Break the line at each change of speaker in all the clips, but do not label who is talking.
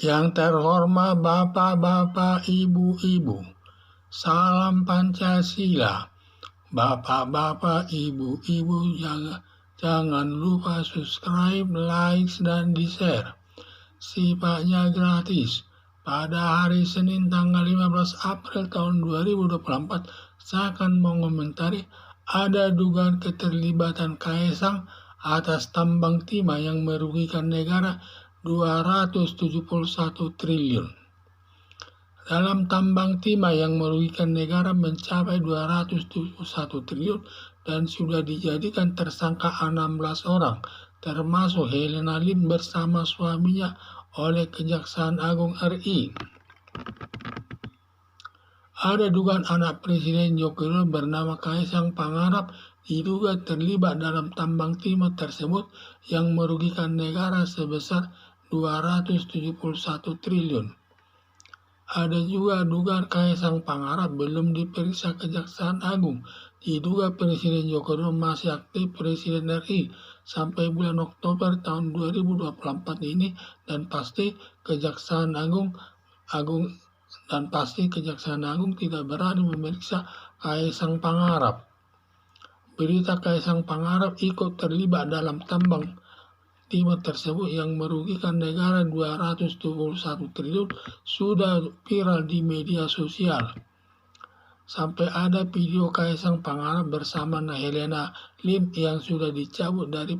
Yang terhormat Bapak-bapak, Ibu-ibu, salam Pancasila. Bapak-bapak, Ibu-ibu, jangan lupa subscribe, like, dan di-share. Sifatnya gratis. Pada hari Senin tanggal 15 April tahun 2024, saya akan mengomentari ada dugaan keterlibatan Kaesang atas tambang timah yang merugikan negara 271 triliun. Dalam tambang timah yang merugikan negara mencapai 271 triliun dan sudah dijadikan tersangka 16 orang, termasuk Helena Lim bersama suaminya oleh Kejaksaan Agung RI. Ada dugaan anak Presiden Joko Widodo bernama Kaesang Pangarap diduga terlibat dalam tambang timah tersebut yang merugikan negara sebesar 271 triliun. Ada juga dugaan Kaesang Pangarap belum diperiksa Kejaksaan Agung. Diduga Presiden Joko Widodo masih aktif Presiden RI sampai bulan Oktober tahun 2024 ini dan pasti Kejaksaan Agung tidak berani memeriksa Kaesang Pangarap. Berita Kaesang Pangarap ikut terlibat dalam tambang timah tersebut yang merugikan negara 271 triliun sudah viral di media sosial. Sampai ada video Kaesang Pangarap bersama Helena Lim yang sudah dicabut dari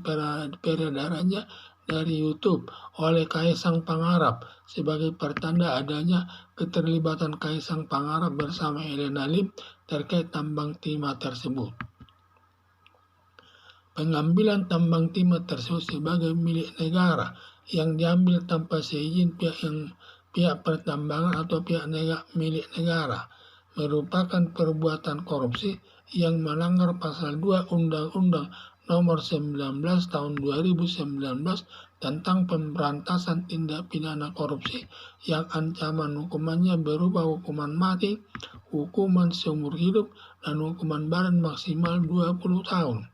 peredarannya dari YouTube oleh Kaesang Pangarap sebagai pertanda adanya keterlibatan Kaesang Pangarap bersama Helena Lim terkait tambang timah tersebut. Pengambilan tambang timah tersebut sebagai milik negara yang diambil tanpa seizin pihak pertambangan atau milik negara merupakan perbuatan korupsi yang melanggar pasal 2 Undang-Undang Nomor 19 Tahun 2019 tentang pemberantasan tindak pidana korupsi yang ancaman hukumannya berupa hukuman mati, hukuman seumur hidup, dan hukuman badan maksimal 20 tahun.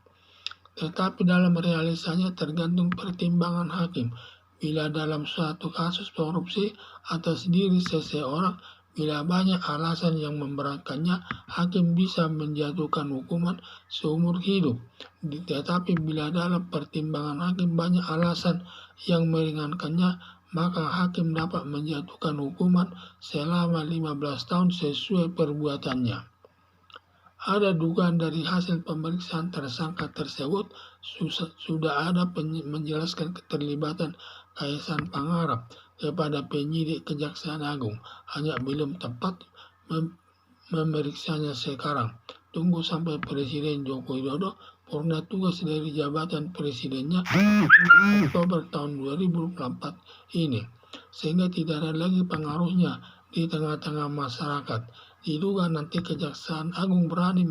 Tetapi dalam realisasinya tergantung pertimbangan hakim. Bila dalam suatu kasus korupsi atas diri seseorang, bila banyak alasan yang memberatkannya, hakim bisa menjatuhkan hukuman seumur hidup. Tetapi bila dalam pertimbangan hakim banyak alasan yang meringankannya, maka hakim dapat menjatuhkan hukuman selama 15 tahun sesuai perbuatannya. Ada dugaan dari hasil pemeriksaan tersangka tersebut sudah ada menjelaskan keterlibatan Kaesang Pangarap kepada penyidik Kejaksaan Agung, hanya belum tepat memeriksanya sekarang. Tunggu sampai Presiden Joko Widodo purna tugas dari jabatan presidennya Oktober tahun 2024 ini, sehingga tidak ada lagi pengaruhnya di tengah-tengah masyarakat. Diduga nanti Kejaksaan Agung berani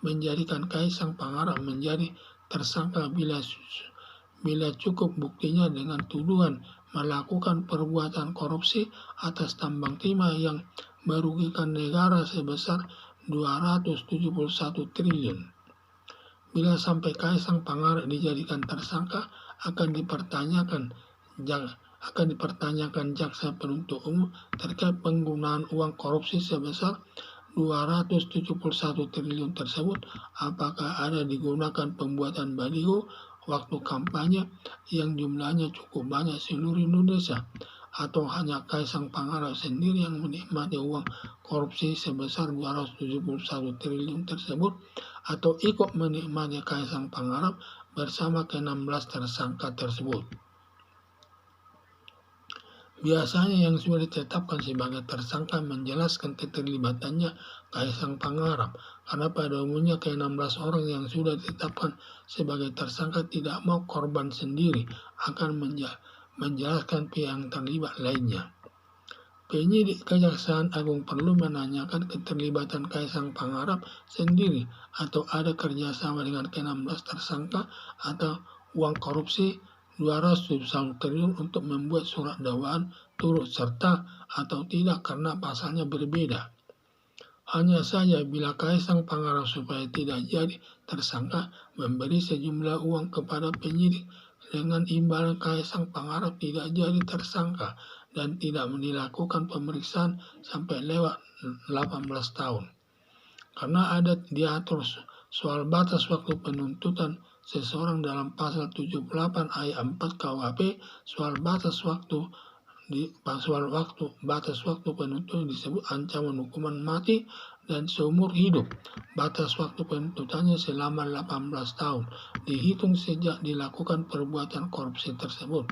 menjadikan Kaesang Pangarap menjadi tersangka bila cukup buktinya dengan tuduhan melakukan perbuatan korupsi atas tambang timah yang merugikan negara sebesar 271 triliun. Bila sampai Kaesang Pangarap dijadikan tersangka, akan dipertanyakan jaksa penuntut umum terkait penggunaan uang korupsi sebesar 271 triliun tersebut, apakah ada digunakan pembuatan baliho waktu kampanye yang jumlahnya cukup banyak seluruh Indonesia, atau hanya Kaesang Pangarap sendiri yang menikmati uang korupsi sebesar 271 triliun tersebut, atau ikut menikmati Kaesang Pangarap bersama ke-16 tersangka tersebut. Biasanya yang sudah ditetapkan sebagai tersangka menjelaskan keterlibatannya Kaesang Pangarap, karena pada umumnya ke-16 orang yang sudah ditetapkan sebagai tersangka tidak mau korban sendiri akan menjelaskan pihak yang terlibat lainnya. Penyidik Kejaksaan Agung perlu menanyakan keterlibatan Kaesang Pangarap sendiri atau ada kerjasama dengan ke-16 tersangka atau uang korupsi 271 triliun untuk membuat surat dakwaan turut serta atau tidak karena pasalnya berbeda. Hanya saja bila Kaesang Pangarap supaya tidak jadi tersangka memberi sejumlah uang kepada penyidik dengan imbalan Kaesang Pangarap tidak jadi tersangka dan tidak dilakukan pemeriksaan sampai lewat 18 tahun. Karena ada diatur soal batas waktu penuntutan seseorang dalam pasal 78 ayat 4 KUHP, batas waktu penuntutan disebut ancaman hukuman mati dan seumur hidup. Batas waktu penuntutannya selama 18 tahun, dihitung sejak dilakukan perbuatan korupsi tersebut.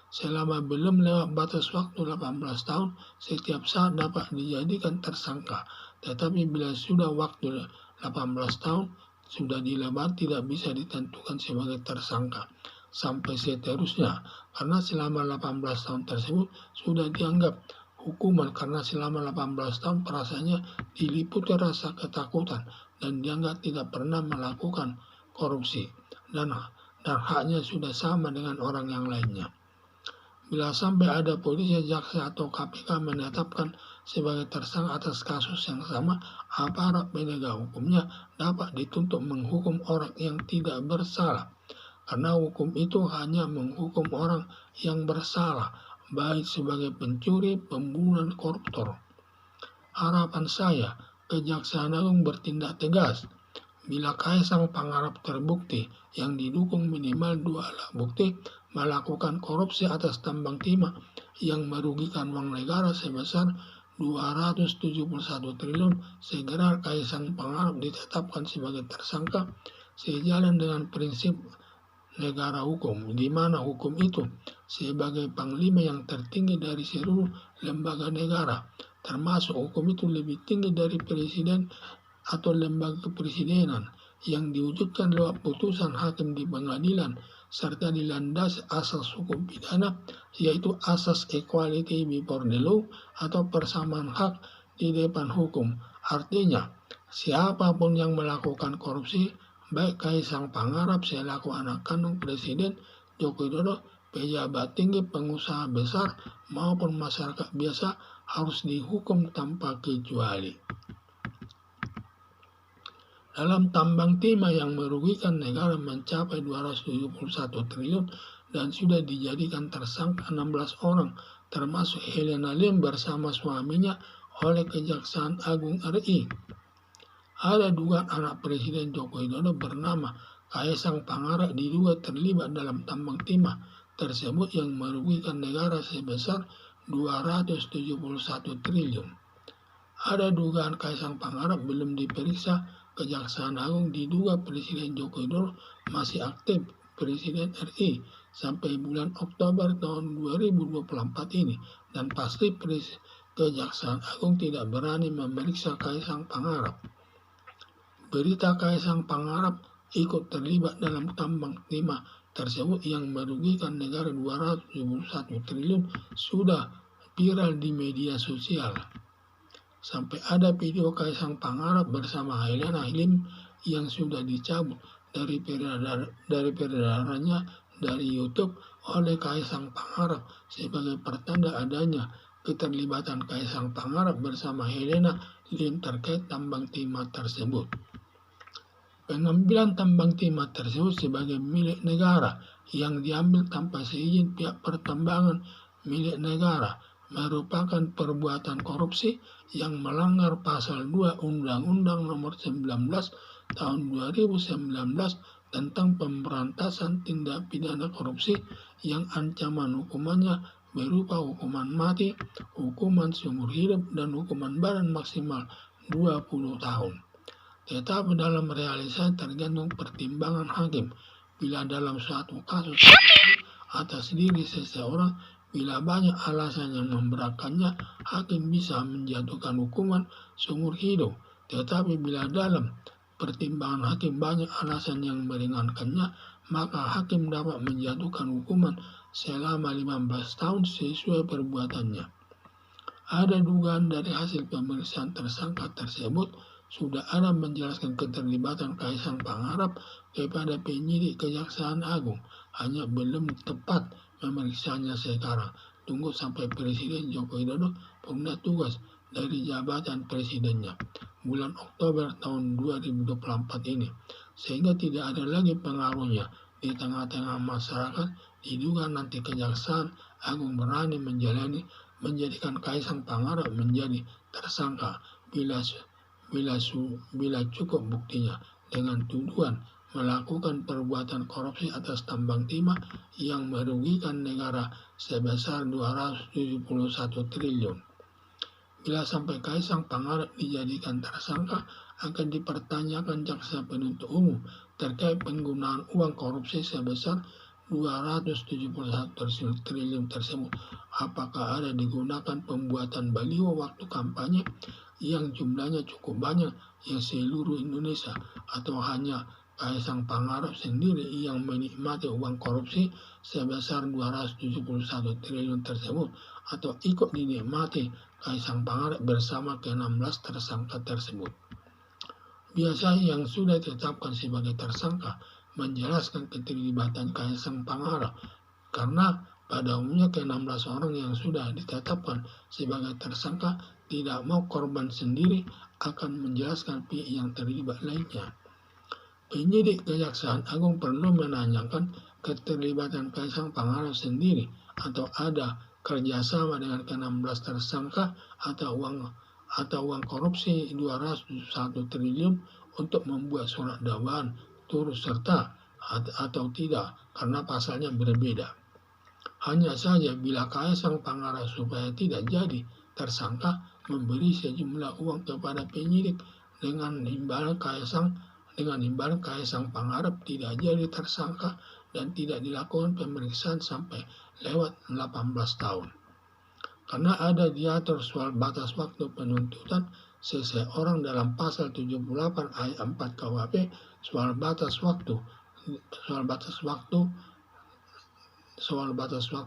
Selama belum lewat batas waktu 18 tahun, setiap saat dapat dijadikan tersangka. Tetapi bila sudah waktu 18 tahun sudah dilewat, tidak bisa ditentukan sebagai tersangka sampai seterusnya, karena selama 18 tahun tersebut sudah dianggap hukuman, karena selama 18 tahun perasaannya diliputi rasa ketakutan dan dianggap tidak pernah melakukan korupsi dan haknya sudah sama dengan orang yang lainnya. Bila sampai ada polisi, jaksa atau KPK menetapkan sebagai tersangka atas kasus yang sama, aparat penegak hukumnya dapat dituntut menghukum orang yang tidak bersalah. Karena hukum itu hanya menghukum orang yang bersalah, baik sebagai pencuri, pembunuh, dan koruptor. Harapan saya, Kejaksaan Agung bertindak tegas. Bila Kaisang Pangarap terbukti yang didukung minimal 2 alat bukti melakukan korupsi atas tambang timah yang merugikan uang negara sebesar 271 triliun, segera Kaisang Pangarap ditetapkan sebagai tersangka sejalan dengan prinsip negara hukum, di mana hukum itu sebagai panglima yang tertinggi dari seluruh lembaga negara, termasuk hukum itu lebih tinggi dari presiden atau lembaga kepresidenan, yang diwujudkan lewat putusan hakim di pengadilan serta dilandasi asas hukum pidana, yaitu asas equality before the law atau persamaan hak di depan hukum. Artinya, siapapun yang melakukan korupsi, baik Kaisang Pangarap selaku anak kandung Presiden Joko Widodo, pejabat tinggi, pengusaha besar, maupun masyarakat biasa, harus dihukum tanpa kecuali. Dalam tambang timah yang merugikan negara mencapai 271 triliun dan sudah dijadikan tersangka 16 orang, termasuk Helena Lim bersama suaminya oleh Kejaksaan Agung RI. Ada dugaan anak Presiden Joko Widodo bernama Kaisang Pangarap diduga terlibat dalam tambang timah tersebut yang merugikan negara sebesar 271 triliun. Ada dugaan Kaisang Pangarap belum diperiksa Kejaksaan Agung, diduga Presiden Joko Widodo masih aktif Presiden RI sampai bulan Oktober tahun 2024 ini, dan pasti Kejaksaan Agung tidak berani memeriksa Kaisang Pangarap. Berita Kaisang Pangarap ikut terlibat dalam tambang timah tersebut yang merugikan negara 271 triliun sudah viral di media sosial. Sampai ada video Kaisang Pangarap bersama Helena Lim yang sudah dicabut dari peredarannya dari YouTube oleh Kaisang Pangarap sebagai pertanda adanya keterlibatan Kaisang Pangarap bersama Helena Lim terkait tambang timah tersebut. Pengambilan tambang timah tersebut sebagai milik negara yang diambil tanpa seizin pihak pertambangan milik negara merupakan perbuatan korupsi yang melanggar pasal 2 Undang-Undang Nomor 19 Tahun 2019 tentang pemberantasan tindak pidana korupsi yang ancaman hukumannya berupa hukuman mati, hukuman seumur hidup, dan hukuman badan maksimal 20 tahun. Tetapi dalam realisasi tergantung pertimbangan hakim. Bila dalam suatu kasus korupsi atas diri seseorang, bila banyak alasan yang memberatkannya, hakim bisa menjatuhkan hukuman seumur hidup. Tetapi bila dalam pertimbangan hakim banyak alasan yang meringankannya, maka hakim dapat menjatuhkan hukuman selama 15 tahun sesuai perbuatannya. Ada dugaan dari hasil pemeriksaan tersangka tersebut sudah ada menjelaskan keterlibatan Kaisang Pangarap kepada penyidik Kejaksaan Agung, hanya belum tepat memeriksanya sekarang. Tunggu sampai Presiden Joko Widodo punya tugas dari jabatan presidennya bulan Oktober tahun 2024 ini, sehingga tidak ada lagi pengaruhnya di tengah-tengah masyarakat, diduga nanti Kejaksaan Agung berani menjadikan Kaisang Pangarep menjadi tersangka bila cukup buktinya dengan tuduhan melakukan perbuatan korupsi atas tambang timah yang merugikan negara sebesar 271 triliun. Bila sampai Kaisang Pangarep dijadikan tersangka, akan dipertanyakan jaksa penuntut umum terkait penggunaan uang korupsi sebesar 271 triliun tersebut. Apakah ada digunakan pembuatan baliho waktu kampanye yang jumlahnya cukup banyak yang seluruh Indonesia, atau hanya Kaisang Pangarep sendiri yang menikmati uang korupsi sebesar 271 triliun tersebut, atau ikut dinikmati Kaisang Pangarep bersama ke-16 tersangka tersebut. Biasanya yang sudah ditetapkan sebagai tersangka menjelaskan keterlibatan Kaisang Pangarep, karena pada umumnya ke-16 orang yang sudah ditetapkan sebagai tersangka tidak mau korban sendiri akan menjelaskan pihak yang terlibat lainnya. Penyidik Kejaksaan Agung perlu menanyakan keterlibatan Kaisang Pangarep sendiri, atau ada kerjasama dengan ke-16 tersangka atau uang korupsi 201 triliun untuk membuat surat dakwaan turut serta atau tidak, karena pasalnya berbeda. Hanya saja bila Kaisang Pangarep supaya tidak jadi tersangka memberi sejumlah uang kepada penyidik dengan imbalan Kaisang Pangarep tidak jadi tersangka dan tidak dilakukan pemeriksaan sampai lewat 18 tahun. Karena ada diatur soal batas waktu penuntutan seseorang dalam pasal 78 ayat 4 KUHP, soal batas waktu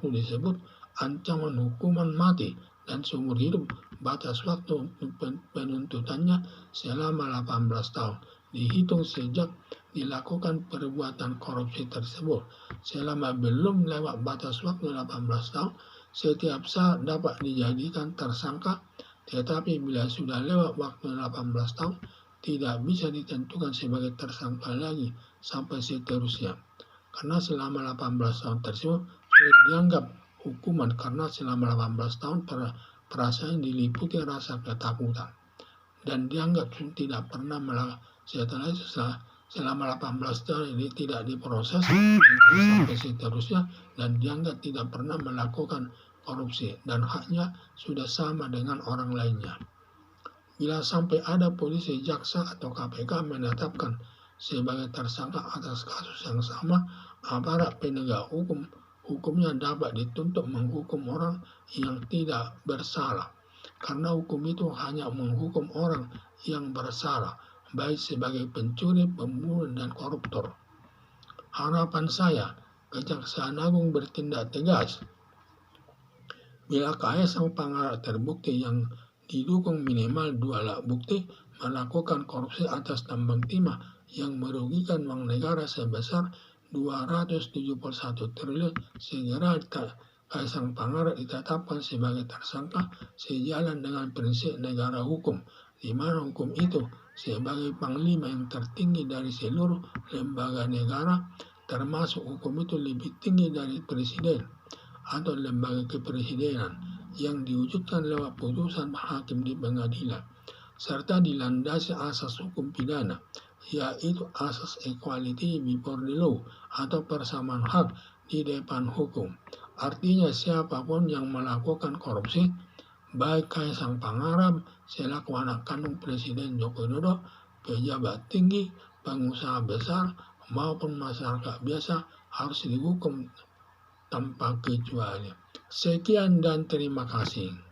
disebut ancaman hukuman mati dan seumur hidup. Batas waktu penuntutannya selama 18 tahun dihitung sejak dilakukan perbuatan korupsi tersebut. Selama belum lewat batas waktu 18 tahun, setiap saat dapat dijadikan tersangka, tetapi bila sudah lewat waktu 18 tahun, tidak bisa ditentukan sebagai tersangka lagi sampai seterusnya. Karena selama 18 tahun tersebut sudah dianggap hukuman, karena selama 18 tahun perasaan diliputi rasa ketakutan dan dianggap tidak pernah melakukan. Setelah itu selama 18 tahun ini tidak diproses sampai seterusnya dan dianggap tidak pernah melakukan korupsi dan haknya sudah sama dengan orang lainnya. Bila sampai ada polisi, jaksa atau KPK menetapkan sebagai tersangka atas kasus yang sama, aparat penegak hukumnya dapat dituntut menghukum orang yang tidak bersalah, karena hukum itu hanya menghukum orang yang bersalah, baik sebagai pencuri, pembunuh, dan koruptor. Harapan saya, Kejaksaan Agung bertindak tegas. Bila Kaisang Pangarep terbukti yang didukung minimal 2 alat bukti melakukan korupsi atas tambang timah yang merugikan uang negara sebesar 271 triliun, segera Kaisang Pangarep ditetapkan sebagai tersangka sejalan dengan prinsip negara hukum, di mana hukum itu sebagai panglima yang tertinggi dari seluruh lembaga negara, termasuk hukum itu lebih tinggi dari presiden atau lembaga kepresidenan yang diwujudkan lewat putusan hakim di pengadilan, serta dilandasi asas hukum pidana, yaitu asas equality before the law atau persamaan hak di depan hukum. Artinya siapapun yang melakukan korupsi, baik Kaisang Pangarep selaku anak kandung Presiden Joko Widodo, pejabat tinggi, pengusaha besar, maupun masyarakat biasa, harus dihukum tanpa kecuali. Sekian dan terima kasih.